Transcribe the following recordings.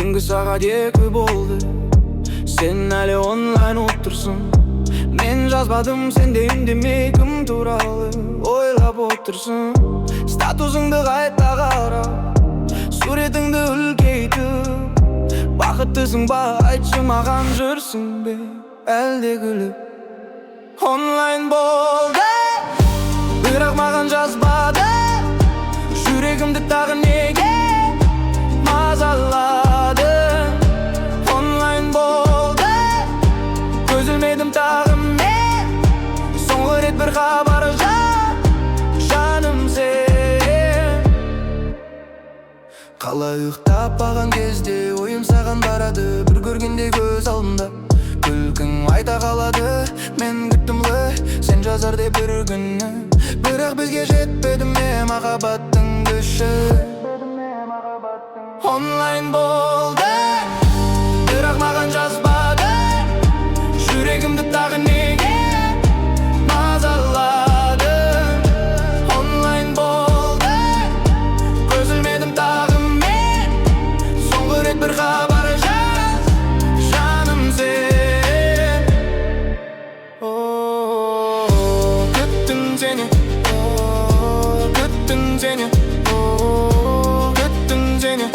Түнгі сағат 2 болды, сен әлі онлайн отырсың. Мен жазбадым, сен де үндемей кім туралы ойлап отырсың. Статусыңды қайта қара, суретіңді үлкейтіп. Бақыттысың ба, айтшы маған, жүрсің бе әлде күліп? Онлайн болды, бірақ маған жазбады. Жүрегімді тағы неге мазалады? Онлайн болды, көз ілмедім тағы мен. Соңғы рет бір хабар жаным сен. Қалай ұйықтап алған кезде ойым саған барады. Бір көргенде көз алдымда күлкің айта қалады. Мен күттімлі, сен жазар деп бір күні, бірақ бізге жетпеді ме махаббаттың күші? Онлайн болды, бірақ маған жазбады. Жүрегімді тағы неге мазалады? Онлайн болды, көз ілмедім тағы мен. Соңғы рет бір хабар жаным сен. Күттім сені, күттім сені, күттім сені.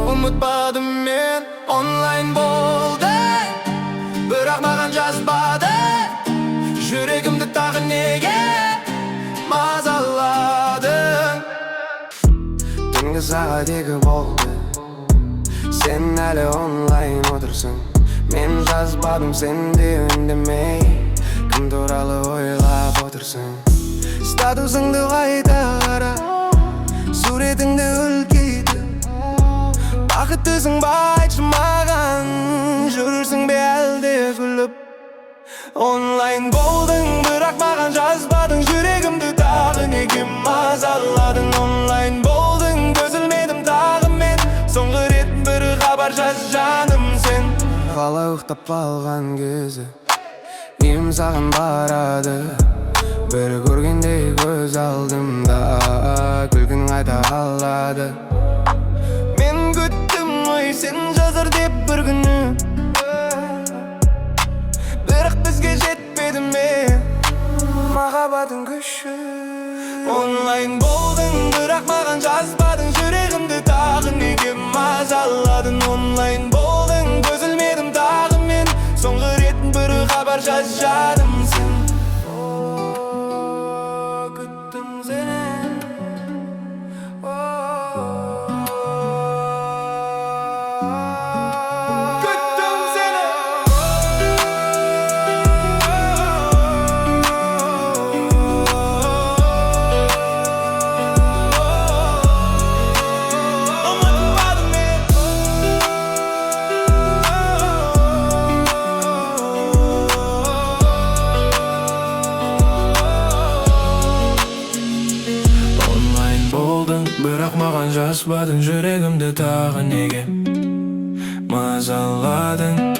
Ұмытпадым мен. Онлайн болды, бірақ маған жазбады. Жүрегімді тағы неге мазаладың? Түнгі сағат 2 болды, сен әлі онлайн отырсың. Мен жазбадым, сен де үндемей кім туралы ойлап отырсың. Статусыңды қайта қара, суретіңді үлкейтіп. Бақыттысың ба, айтшы маған, жүрсің бе әлде күліп? Онлайн болдың, бірақ маған жазбадың. Жүрегімді тағы неге мазаладың? Онлайн болдың, көз ілмедім тағы мен. Соңғы рет бір хабар жаным сен. Қалай ұйықтап алған кезі ойым саған барады. Бір көргенде көз алдымда күлкің айта қалады. Мен күттім ой, сен жазар деп бір күні, бірақ бізге жетпеді ме махаббаттың күші? Онлайн болдың, бірақ маған жазбадың. Жүрегімді тағы неге мазаладың? Онлайн болдың, көз ілмедім тағы мен. Соңғы рет бір хабар жаным сен. Күттім сені, күттім сені. Ұмытпадым мен. Онлайн болдың, бірақ маған жазбадың. Жүрегімді тағы неге мазаладың?